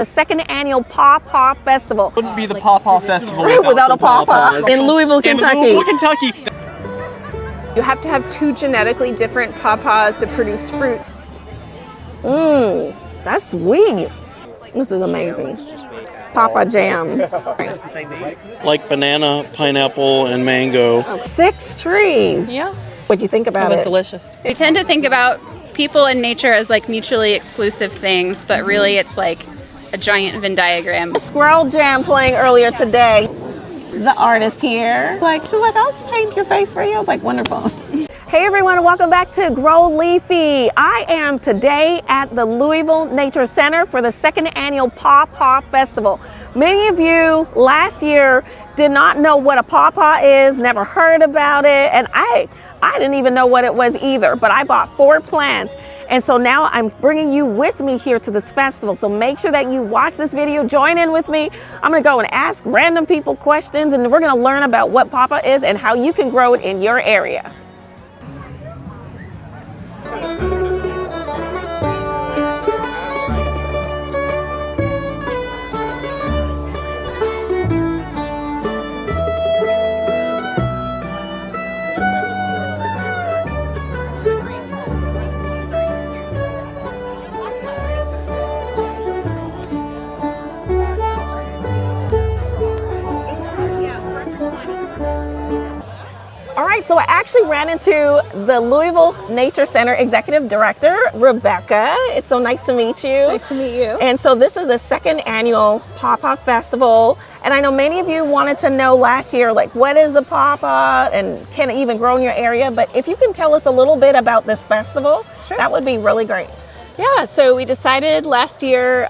The second annual Paw Paw Festival. Wouldn't be the Paw Paw Festival without a Paw Paw in Louisville, Kentucky. In Louisville, Kentucky. You have to have two genetically different pawpaws to produce fruit. That's sweet. This is amazing. Papa jam. Like banana, pineapple, and mango. 6 trees. Yeah. What'd you think about it? It was delicious. We tend to think about people and nature as like mutually exclusive things, but really it's like a giant Venn diagram. Squirrel jam playing earlier today. The artist here. She's like, I'll paint your face for you. I was like, wonderful. Hey everyone, welcome back to Grow Leafy. I am today at the Louisville Nature Center for the second annual Paw Paw Festival. Many of you last year did not know what a pawpaw is, never heard about it, and I didn't even know what it was either, but I bought 4 plants. And so now I'm bringing you with me here to this festival. So make sure that you watch this video, join in with me. I'm gonna go and ask random people questions, and we're gonna learn about what pawpaw is and how you can grow it in your area. All right, so I actually ran into the Louisville Nature Center Executive Director, Rebecca. It's so nice to meet you. Nice to meet you. And so this is the second annual Paw Paw Festival. And I know many of you wanted to know last year, like, what is a pawpaw and can it even grow in your area? But if you can tell us a little bit about this festival, Sure. That would be really great. Yeah, so we decided last year,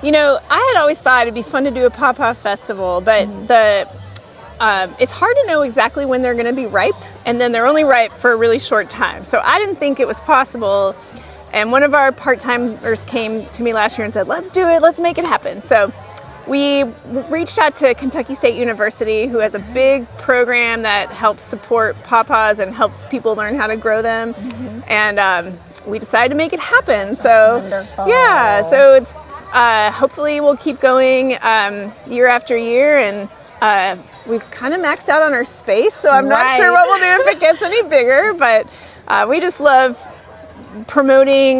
you know, I had always thought it'd be fun to do a pawpaw festival, but it's hard to know exactly when they're going to be ripe, and then they're only ripe for a really short time. So I didn't think it was possible. And one of our part-timers came to me last year and said, let's do it, let's make it happen. So we reached out to Kentucky State University, who has a big program that helps support pawpaws and helps people learn how to grow them. And we decided to make it happen. So wonderful. Yeah, so it's hopefully we'll keep going year after year, and we've kind of maxed out on our space, so I'm not sure what we'll do if it gets any bigger, but we just love promoting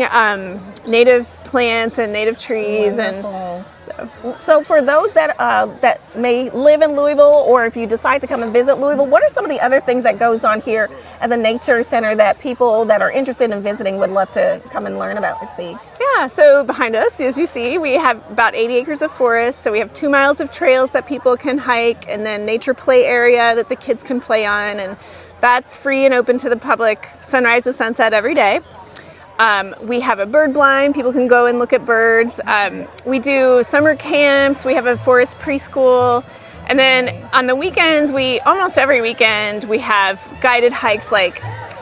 native plants and native trees. Wonderful. And so for those that may live in Louisville, or if you decide to come and visit Louisville, what are some of the other things that goes on here at the Nature Center that people that are interested in visiting would love to come and learn about or see? Yeah, so behind us, as you see, we have about 80 acres of forest. So we have 2 miles of trails that people can hike, and then nature play area that the kids can play on. And that's free and open to the public, sunrise to sunset every day. We have a bird blind. People can go and look at birds. We do summer camps. We have a forest preschool. And then on the weekends, almost every weekend, we have guided hikes like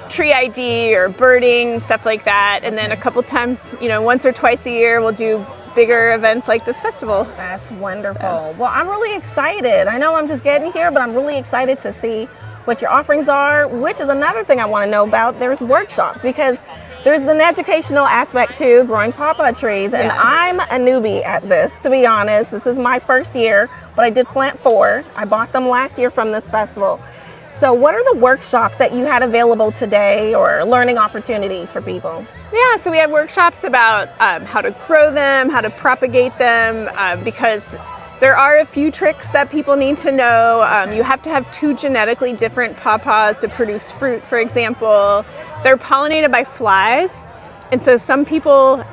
tree ID or birding, stuff like that. And then a couple times, you know, once or twice a year, we'll do bigger events like this festival. That's wonderful. Well, I'm really excited. I know I'm just getting here, but I'm really excited to see what your offerings are, which is another thing I want to know about. There's workshops, because there's an educational aspect to growing pawpaw trees, and I'm a newbie at this, to be honest. This is my first year, but I did plant 4. I bought them last year from this festival. So what are the workshops that you had available today, or learning opportunities for people? Yeah, so we have workshops about how to grow them, how to propagate them, because there are a few tricks that people need to know. You have to have 2 genetically different pawpaws to produce fruit, for example. They're pollinated by flies, and so some people,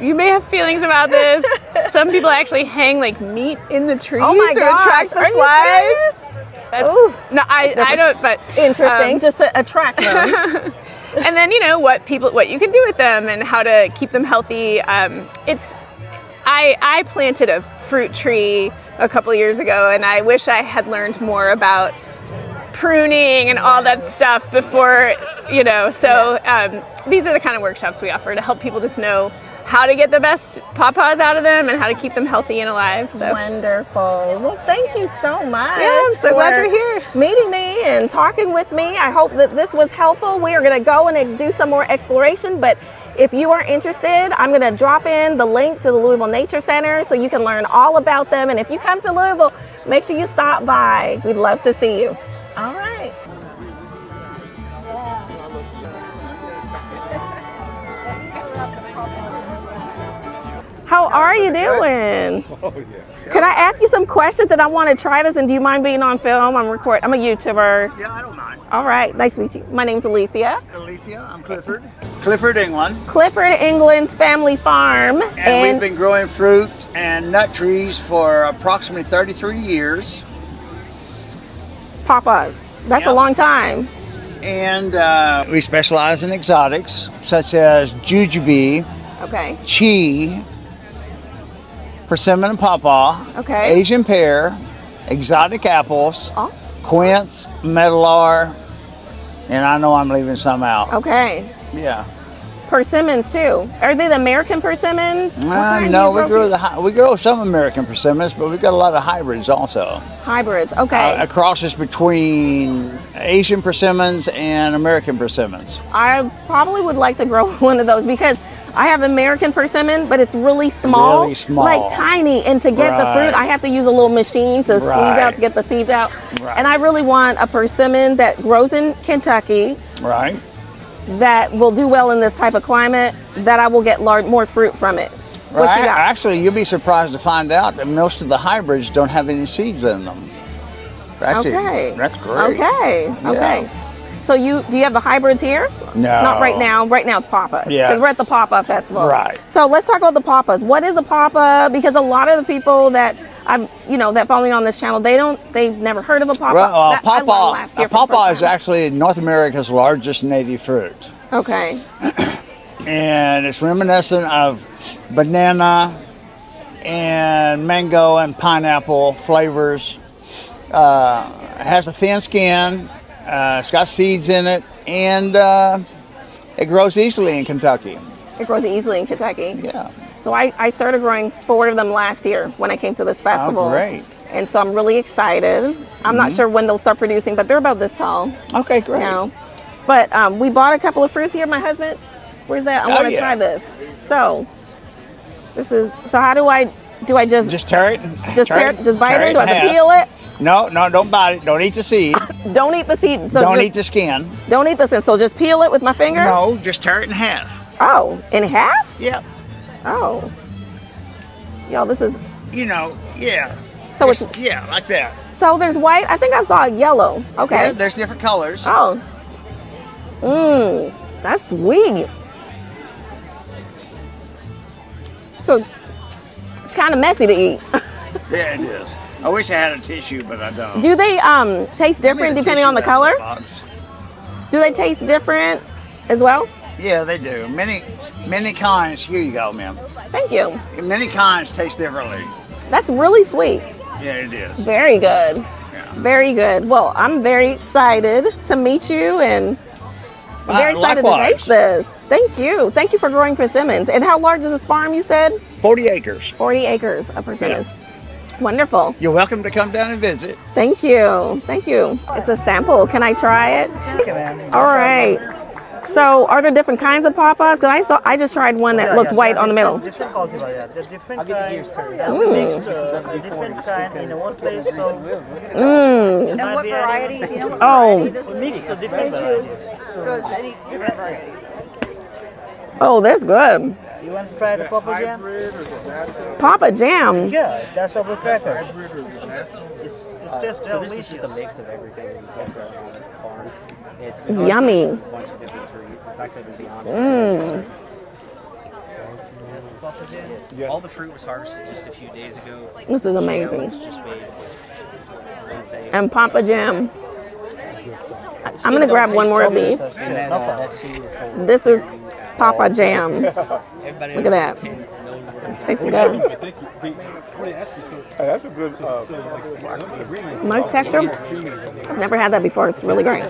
you may have feelings about this, some people actually hang like meat in the trees to attract the flies. No, I don't, but interesting, just to attract them. And then, you know, what you can do with them and how to keep them healthy. I planted a fruit tree a couple years ago, and I wish I had learned more about pruning and all that stuff before, you know. So these are the kind of workshops we offer to help people just know how to get the best pawpaws out of them and how to keep them healthy and alive. So wonderful. Well, thank you so much. Yeah, I'm so glad you're here. Meeting me and talking with me. I hope that this was helpful. We are going to go and do some more exploration, but If you are interested, I'm going to drop in the link to the Louisville Nature Center so you can learn all about them. And if you come to Louisville, make sure you stop by. We'd love to see you. All right. How are you doing? Could I ask you some questions, and I want to try this, and do you mind being on film? I'm a YouTuber. Yeah, I don't mind. All right, nice to meet you. My name's Alicia. Alicia, I'm Clifford. Clifford, England. Clifford, England's family farm. And we've been growing fruit and nut trees for approximately 33 years. Pawpaws. That's Yep. a long time. And we specialize in exotics, such as jujube, Okay. chi, persimmon and pawpaw, Okay. Asian pear, exotic apples, Oh, quince, medlar, and I know I'm leaving some out. okay. Yeah. Persimmons too. Are they the American persimmons? What kind No, do you we grow some American persimmons, but we've got a lot of hybrids also. hybrids. Okay. A crosses between Asian persimmons and American persimmons. I probably would like to grow one of those because I have American persimmon, but it's really small, Really small. like tiny. And to get the fruit, Right. I have to use a little machine to squeeze Right. out to get the seeds out. Right. And I really want a persimmon that grows in Kentucky Right. that will do well in this type of climate, that I will get more fruit from it. What Right. you got? Actually, you'll be surprised to find out that most of the hybrids don't have any seeds in them. Okay. That's great. Okay. Yeah. Okay. So do you have the hybrids here? No. Not right now. Right now it's pawpaws. Yeah. Because we're at the Paw Paw Festival. Right. So let's talk about the pawpaws. What is a pawpaw? Because a lot of the people that that follow me on this channel, they've never heard of a pawpaw. Well, I learned last year a for the pawpaw first is time. actually North America's largest native fruit. Okay. And it's reminiscent of banana and mango and pineapple flavors. It has a thin skin, it's got seeds in it, and it grows easily in Kentucky. It grows easily in Kentucky. Yeah. So I started growing 4 of them last year when I came to this festival. Oh, great. And so I'm really excited. I'm not sure when they'll start producing, but they're about this tall. Okay, great. Now. But we bought a couple of fruits here. My husband, where's that? I want to yeah. try this. So how do I just Just tear it. just bite it? Do I have to half. peel it? No, don't bite it. Don't eat the seed. Don't eat the seed. So Don't just, eat the skin. Don't eat the seed. So just peel it with my finger? No, just tear it in half. Oh, in half? Yep. Oh. Y'all, this is Yeah. so it's Yeah, like that. so there's white. I think I saw yellow. Okay. Yeah, there's different colors. Oh. That's sweet. So it's kind of messy to eat. Yeah, it is. I wish I had a tissue, but I don't. Do they taste different depending on the color? Do they taste different as well? Yeah, they do. Many kinds. Here you go, ma'am. Thank you. Many kinds taste differently. That's really sweet. Yeah, it is. Very good. Yeah. Very good. Well, I'm very excited to meet you and very excited to Likewise. taste this. Thank you. Thank you for growing persimmons. And how large is this farm, you said? 40 acres. 40 acres of persimmons. Wonderful. You're welcome to come down and visit. Thank you. Thank you. It's a sample. Can I try it? All right. So, are there different kinds of pawpaws? Because I just tried one that looked white on the middle. Different cultivar, yeah. They're different different kind in one place. So And what variety? Do you know what Oh, mixed to different varieties. So it's any different varieties. oh, that's good. You want to try the Pawpaw jam? Papa Jam. Yeah, that's our cracker. It's just So this is just a mix of everything that you can grow on the farm. It's Yummy. a bunch of different trees. It's actually, to be honest, all the fruit was harvested just a few days ago. This is amazing. It's just made Wednesday. And Papa Jam. I'm going to grab one more of these. And then that seed is called This is Papa Jam. everybody Look at that. Tastes good. That's a good Nice texture. I've never had that before. It's really great.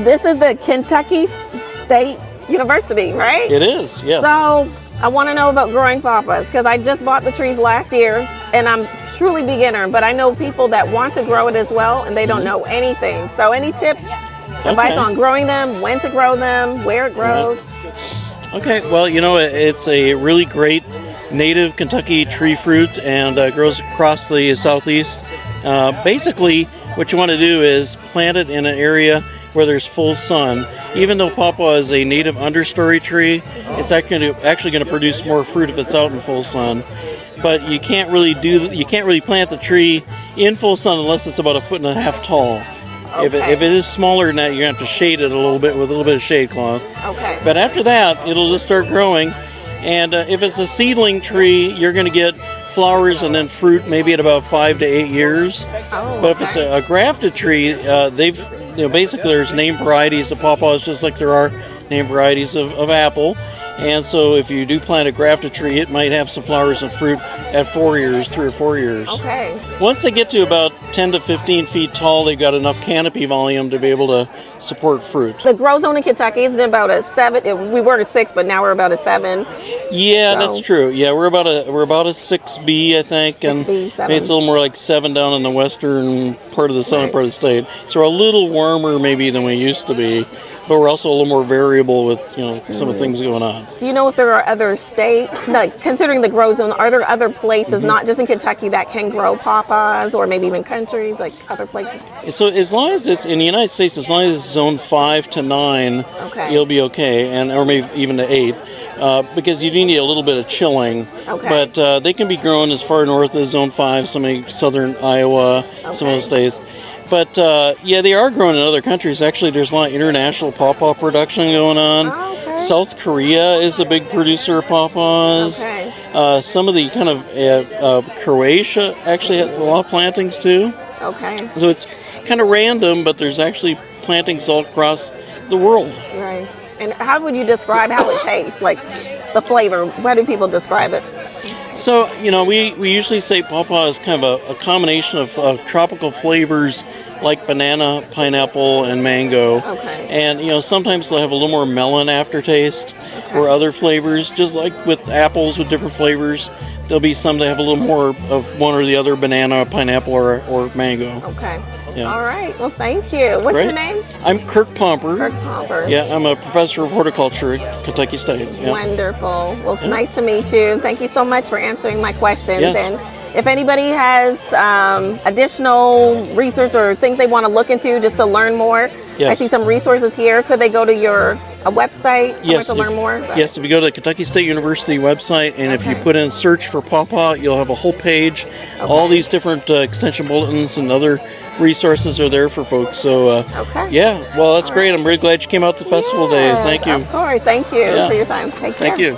This is the Kentucky State University, right? It is, yes. So I want to know about growing pawpaws because I just bought the trees last year and I'm truly beginner, but I know people that want to grow it as well and they don't know anything. So any tips Advice Okay. on growing them, when to grow them, where it grows. Okay, well, it's a really great native Kentucky tree fruit and grows across the southeast. Basically, what you want to do is plant it in an area where there's full sun. Even though pawpaw is a native understory tree, it's actually going to produce more fruit if it's out in full sun. But you can't really plant the tree in full sun unless it's about 1.5 feet tall. Okay. If it is smaller than that, you're going to have to shade it a little bit with a little bit of shade cloth. Okay. But after that, it'll just start growing. And if it's a seedling tree, you're going to get flowers and then fruit maybe at about 5 to 8 years. Oh, But if it's a grafted tree, basically there's name varieties of pawpaws just like there are name varieties of apple. And so if you do plant a grafted tree, it might have some flowers and fruit at 4 years, 3 or 4 years. Okay. Once they get to about 10 to 15 feet tall, they've got enough canopy volume to be able to support fruit. The grow zone in Kentucky is about a 7. We were a 6, but now we're about a 7. Yeah, So- that's true. Yeah, we're about a 6B, I think, and 6B, 7. maybe it's a little more like 7 down in the western part of the southern Right. part of the state. So we're a little warmer maybe than we used to be, but we're also a little more variable with some of the things going on. Do you know if there are other states, like considering the grow zone, are there other places, not just in Kentucky, that can grow pawpaws, or maybe even countries, like other places? So as long as it's in the United States, as long as it's zone 5 to 9, Okay. you'll be okay, or maybe even to 8. Because you do need a little bit of chilling. Okay. But they can be grown as far north as Zone 5, some of southern Iowa, some of those states. But they are grown in other countries. Actually, there's a lot of international pawpaw production going on. Oh, okay. South Korea is a big producer of pawpaws. Okay. Some of the kind of Croatia actually has a lot of plantings too. Okay. So it's kind of random, but there's actually plantings all across the world. Right. And how would you describe how it tastes, like the flavor? How do people describe it? So, we usually say pawpaw is kind of a combination of tropical flavors like banana, pineapple, and mango. Okay. And, sometimes they'll have a little more melon aftertaste or other flavors, just like with apples with different flavors. There'll be some that have a little more of one or the other, banana, pineapple, or mango. Okay. Yeah. All right. Well, thank you. What's Great. your name? I'm Kirk Pomper. Kirk Pomper. Yeah, I'm a professor of horticulture at Kentucky State. Yeah. Wonderful. Well, nice to meet you. Thank you so much for answering my questions. Yes. And if anybody has additional research or things they want to look into just to learn more, Yes. I see some resources here. Could they go to your website somewhere to learn more? Yes, if you go to the Kentucky State University website and if you put in search for pawpaw, you'll have a whole page. All these different extension bulletins and other resources are there for folks. So, yeah, well, that's great. I'm really glad you came out to festival day. Yes, Thank you. Of course. Thank you Yeah. for your time. Take care. Thank you.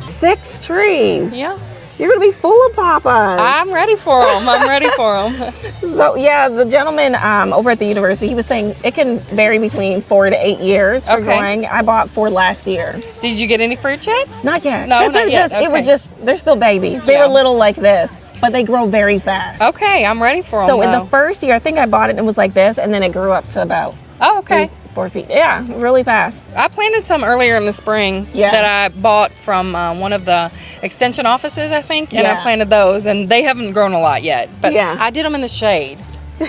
6 trees. Yeah, You're going to be full of pawpaws. I'm ready for them. I'm ready for them. So yeah, the gentleman over at the university, he was saying it can vary between 4 to 8 years for Okay. growing. I bought 4 last year. Did you get any fruit yet? Not yet. No, 'Cause they're not yet. It was Okay. just, they're still babies. They Yeah. were little like this, but they grow very fast. Okay, I'm ready for them. So in the first year, I think I bought it and it was like this, and then it grew up to about okay. 4 feet. Yeah, really fast. I planted some earlier in the spring Yeah. that I bought from one of the extension offices, I think, and I Yeah. planted those, and they haven't grown a lot yet. But Yeah. I did them in the shade,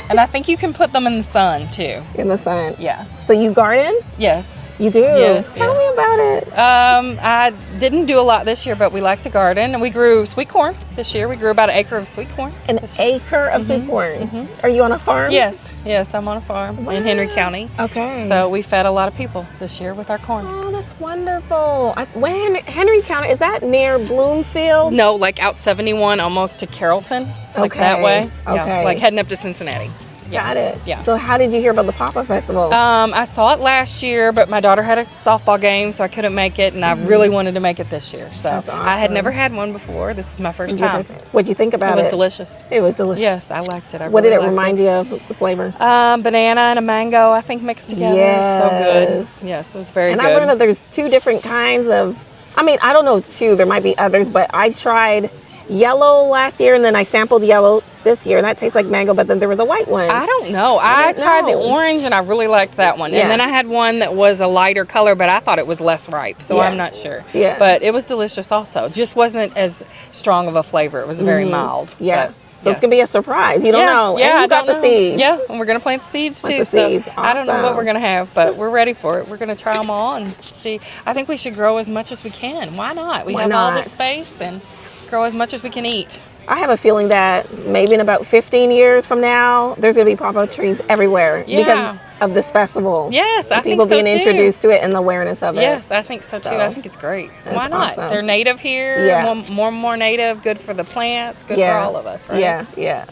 and I think you can put them in the sun too. In the sun. Yeah. So you garden? Yes. You do? Yes, Tell yes. me about it. I didn't do a lot this year, but we like to garden, and we grew sweet corn this year. We grew about an acre of sweet corn. An acre of sweet corn. Are you on a farm? Yes, I'm on a farm in Henry County. Okay. So we fed a lot of people this year with our corn. Oh, that's wonderful. When Henry County, is that near Bloomfield? No, like out 71 almost to Carrollton, like that Okay, way. okay. Yeah, like heading up to Cincinnati. Got it. Yeah. So how did you hear about the Pawpaw Festival? I saw it last year, but my daughter had a softball game, so I couldn't make it, and I really wanted to make it this year. So That's I had awesome. never had one before. This is my first time. What'd you think about it? It was delicious. It was delicious. Yes, I liked it. What did it remind you of, the flavor? Banana and a mango, I think, mixed together. Yes. So good. Yes, it was very And good. I learned that there's 2 different kinds of, I mean, I don't know 2, there might be others, but I tried yellow last year and then I sampled yellow this year and that tastes like mango, but then there was a white one. I don't know. I don't tried the know. orange and I really liked that one. Yeah. And then I had one that was a lighter color, but I thought it was less ripe, so Yeah. I'm not sure. Yeah. But it was delicious also. Just wasn't as strong of a flavor. It was very mild. Yeah. But So it's gonna be a surprise. You don't know. Yeah, and I you got don't the know. seeds. Yeah, and we're gonna plant the seeds Plant too. the seeds. So I don't know what Awesome. we're gonna have, but we're ready for it. We're gonna try them all and see. I think we should grow as much as we can. Why not? We Why have all not? this space and grow as much as we can eat. I have a feeling that maybe in about 15 years from now, there's gonna be pawpaw trees everywhere because of this festival. Yes, I And think people so being too. introduced to it and the awareness of it. Yes, I think so too. So, I think it's great. Why not? awesome. They're native here. Yeah. More native. Good for the plants. Good for all of us, right? Yeah. Yeah.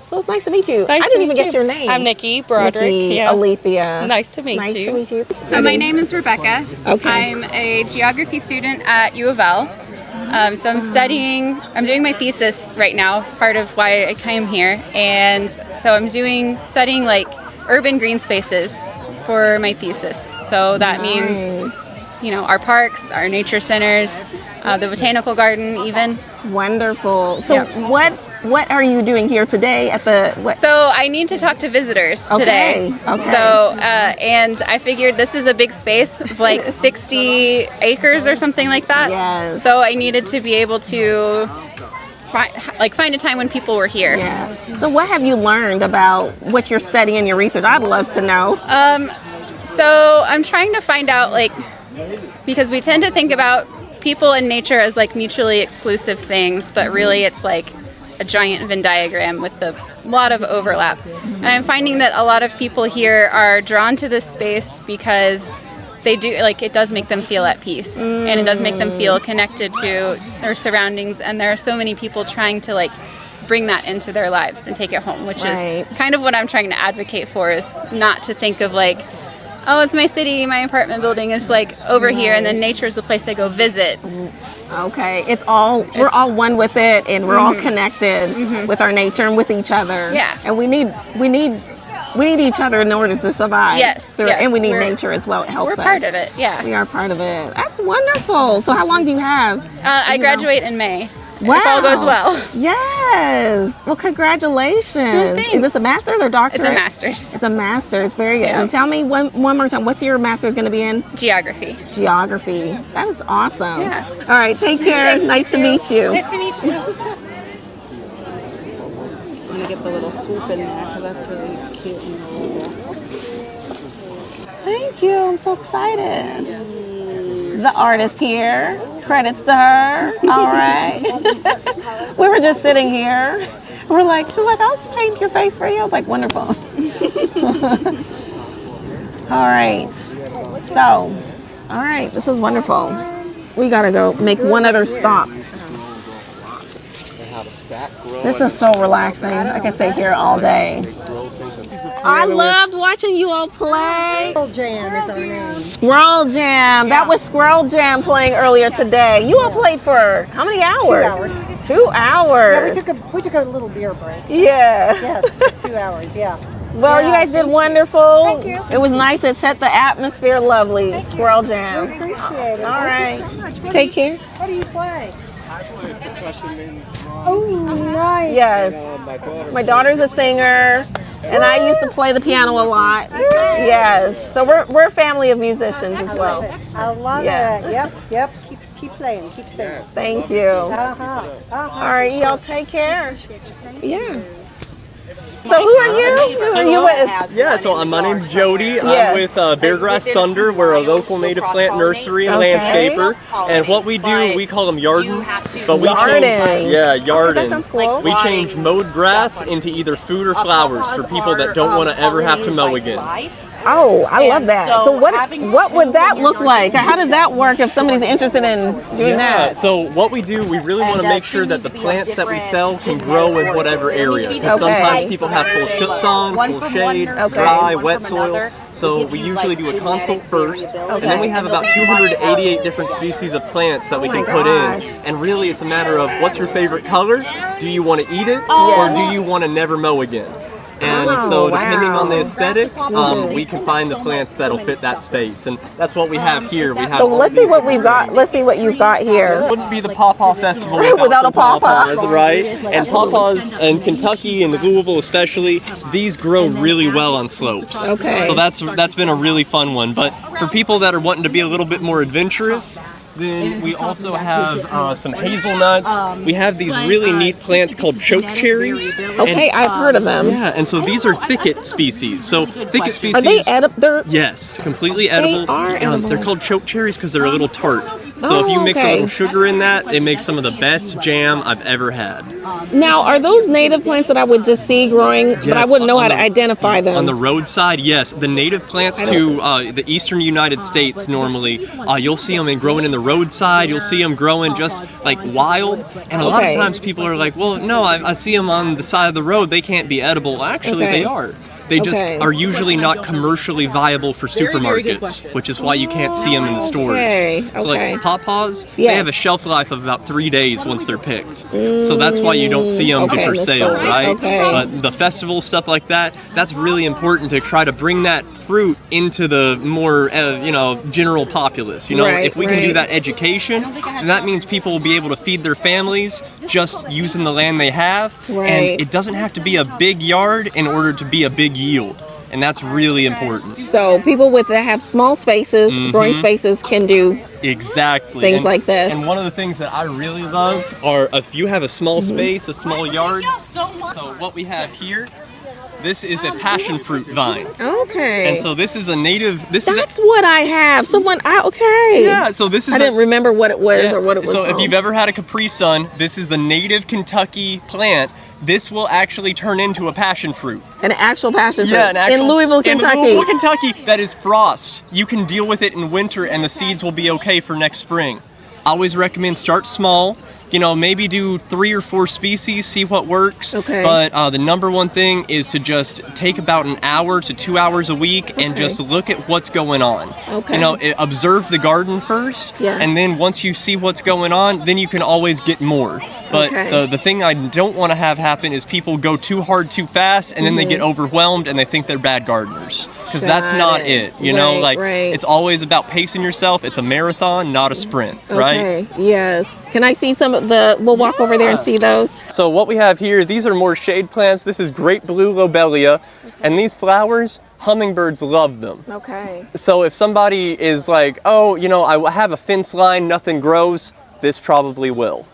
So it's nice to meet you. Nice I to didn't even meet get you. your name. I'm Nikki Broderick. Nikki, Yeah. Alethea. Nice to meet Nice you. to meet you. So my name is Rebecca. Okay. I'm a geography student at U of L. So I'm doing my thesis right now, part of why I came here. And so I'm studying like urban green spaces for my thesis. So that means, our parks, our nature centers, the botanical garden even. Wonderful. So what are you doing here today at the what? So I need to talk to visitors today. Okay. So and I figured this is a big space of like 60 acres or something like that. Yes. So I needed to be able to find a time when people were here. Yeah. So what have you learned about what you're studying, your research? I'd love to know. So I'm trying to find out because we tend to think about people and nature as like mutually exclusive things, but really it's like a giant Venn diagram with a lot of overlap. And I'm finding that a lot of people here are drawn to this space because they do, it does make them feel at peace, and it does make them feel connected to their surroundings, and there are so many people trying to bring that into their lives and take it home, which is kind of what I'm trying to advocate for, is not to think of oh, it's my city, my apartment building is over here, and then nature is the place I go visit. Okay, we're all one with it, and we're all connected with our nature and with each other. Yeah. And we need each other in order to survive. Yes. And we need nature as well. It helps us. We're part of it. Yeah. We are part of it. That's wonderful. So how long do you have? I graduate in May. Wow. If all goes well. Yes. Well, congratulations. Thanks. Is this a master's or doctorate? It's a master's. It's a master's. Very good. Yeah. And tell me one more time, what's your master's going to be in? Geography. Geography. That is awesome. Yeah. All right. Take care. Thanks, Nice to you too. meet you. Nice to meet you. I'm gonna get the little swoop in there because that's really cute and adorable. Thank you. I'm so excited. The artist here. Credits to her. All right. We were just sitting here. She's like, I'll paint your face for you. I was like, wonderful. All right. So, all right. This is wonderful. We got to go make one other stop. This is so relaxing. I can stay here all day. I loved watching you all play. Squirrel Jam is our name. Squirrel Jam. That was Squirrel Jam playing earlier today. You all played for how many hours? 2 hours. 2 hours. Yeah, we took a little beer break. Yeah. Yes, 2 hours. Yeah. Well, Yeah, you guys did wonderful. Thank you. It was nice. It set the atmosphere lovely. Squirrel Jam. Appreciate it. All right. Thank you so much. Take care. What do you play? I play percussion in Oh, nice. Yes. My daughter's a singer, and I used to play the piano a lot. Yes. So we're a family of musicians as well. I love Yeah. it. Yep. Keep playing. Keep singing. Thank you. Uh-huh. All right, y'all take care. Yeah. So who are you? Who are you with? Yeah, so my name's Jody. Yeah. I'm with Beargrass Thunder. We're a local native plant nursery and landscaper. And what we do, we call them yardens. But we change, yardens. That sounds cool. We change mowed grass into either food or flowers for people that don't want to ever have to mow again. Oh, I love that. So what would that look like? How does that work if somebody's interested in doing that? So what we do, we really want to make sure that the plants that we sell can grow in whatever area. Because sometimes people have full sun, full shade, dry, wet soil. So we usually do a consult first, and then we have about 288 different species of plants that we can put in. And really it's a matter of what's your favorite color? Do you want to eat it? Or do you want to never mow again? And so depending on the aesthetic, we can find the plants that'll fit that space. And that's what we have here. We have So let's see what we've got. Let's see what you've got here. It wouldn't be the Paw Paw Festival Without some a Paw Paw. pawpaws, right? And pawpaws in Kentucky and Louisville especially, these grow really well on slopes. Okay. So that's been a really fun one. But for people that are wanting to be a little bit more adventurous, Then we also have some hazelnuts. We have these really neat plants called choke cherries. Okay, I've heard of them. Yeah, and so these are thicket species. So thicket species. Are they edible? Yes, completely edible. They are edible. They're called choke cherries because they're a little tart. So if you mix a little sugar in that, it makes some of the best jam I've ever had. Now, are those native plants that I would just see growing, but I wouldn't know how to identify them? On the roadside, yes. The native plants to the eastern United States normally, you'll see them growing in the roadside. You'll see them growing just like wild. And a lot of times people are like, well, no, I see them on the side of the road. They can't be edible. Actually, they are. They just are usually not commercially viable for supermarkets, which is why you can't see them in the stores. So like Paw Paws, they have a shelf life of about 3 days once they're picked. So that's why you don't see them for sale, right? But the festival stuff like that, that's really important to try to bring that fruit into the more, general populace. You know, if we can do that education, then that means people will be able to feed their families just using the land they have. And it doesn't have to be a big yard in order to be a big yield. And that's really important. So people that have small spaces, growing spaces, can do things like this. And one of the things that I really love are if you have a small space, a small yard. So what we have here, this is a passion fruit vine. Okay. And so this is a native. That's what I have. Yeah. So this is. I didn't remember what it was or what it was. So if you've ever had a Capri Sun, this is the native Kentucky plant. This will actually turn into a passion fruit. An actual passion fruit? Yeah, in Louisville, Kentucky. In Louisville, Kentucky. That is frost. You can deal with it in winter and the seeds will be okay for next spring. I always recommend start small. You know, maybe do 3 or 4 species, see what works. But the number one thing is to just take about an hour to 2 hours a week and just look at what's going on. You know, observe the garden first, and then once you see what's going on, then you can always get more. But the thing I don't want to have happen is people go too hard too fast and then they get overwhelmed and they think they're bad gardeners. Because that's not it. You know, it's always about pacing yourself. It's a marathon, not a sprint, right? Yes. Can I see some of we'll walk over there and see those? So what we have here, these are more shade plants. This is great blue lobelia. And these flowers, hummingbirds love them. So if somebody is like, oh, you know, I have a fence line, nothing grows, this probably will.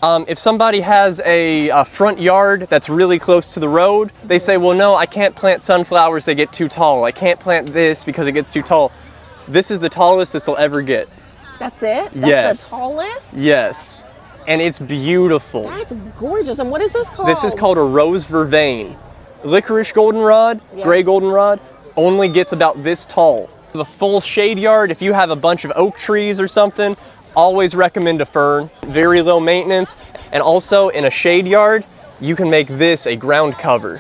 If somebody has a front yard that's really close to the road, they say, well, no, I can't plant sunflowers, they get too tall. I can't plant this because it gets too tall. This is the tallest this will ever get. That's it? That's the tallest? Yes. And it's beautiful. That's gorgeous. And what is this called? This is called a rose vervain. Licorice goldenrod, gray goldenrod, only gets about this tall. The full shade yard, if you have a bunch of oak trees or something, always recommend a fern. Very low maintenance. And also in a shade yard, you can make this a ground cover.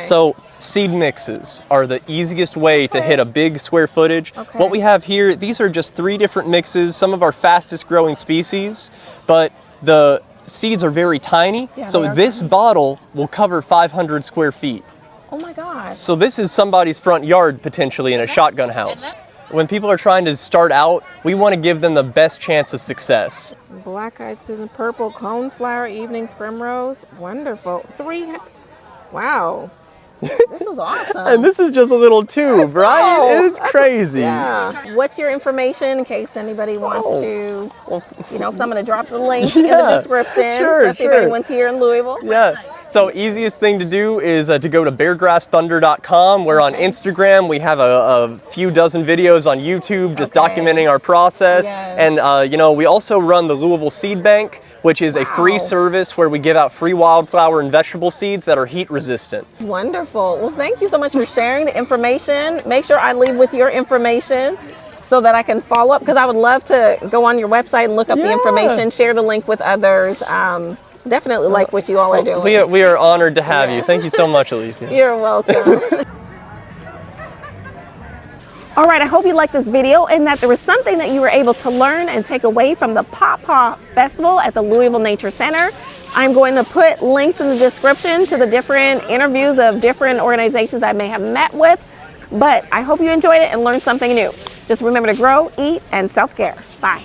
So seed mixes are the easiest way to hit a big square footage. What we have here, these are just 3 different mixes, some of our fastest growing species, but the seeds are very tiny. So this bottle will cover 500 square feet. Oh my gosh. So this is somebody's front yard potentially in a shotgun house. When people are trying to start out, we want to give them the best chance of success. Black-eyed Susan, purple coneflower, evening primrose. Wonderful. Wow. This is awesome. And this is just a little tube, right? It's crazy. What's your information in case anybody wants to, you know, because I'm going to drop the link in the description, especially if anyone's here in Louisville. So easiest thing to do is to go to beargrassthunder.com. We're on Instagram. We have a few dozen videos on YouTube just documenting our process. And, you know, we also run the Louisville Seed Bank, which is a free service where we give out free wildflower and vegetable seeds that are heat resistant. Wonderful. Well, thank you so much for sharing the information. Make sure I leave with your information so that I can follow up, because I would love to go on your website and look up the information, share the link with others. Definitely like what you all are doing. We are honored to have you. Thank you so much, Alethea. You're welcome. All right, I hope you liked this video and that there was something that you were able to learn and take away from the Paw Paw Festival at the Louisville Nature Center. I'm going to put links in the description to the different interviews of different organizations I may have met with, but I hope you enjoyed it and learned something new. Just remember to grow, eat, and self-care. Bye.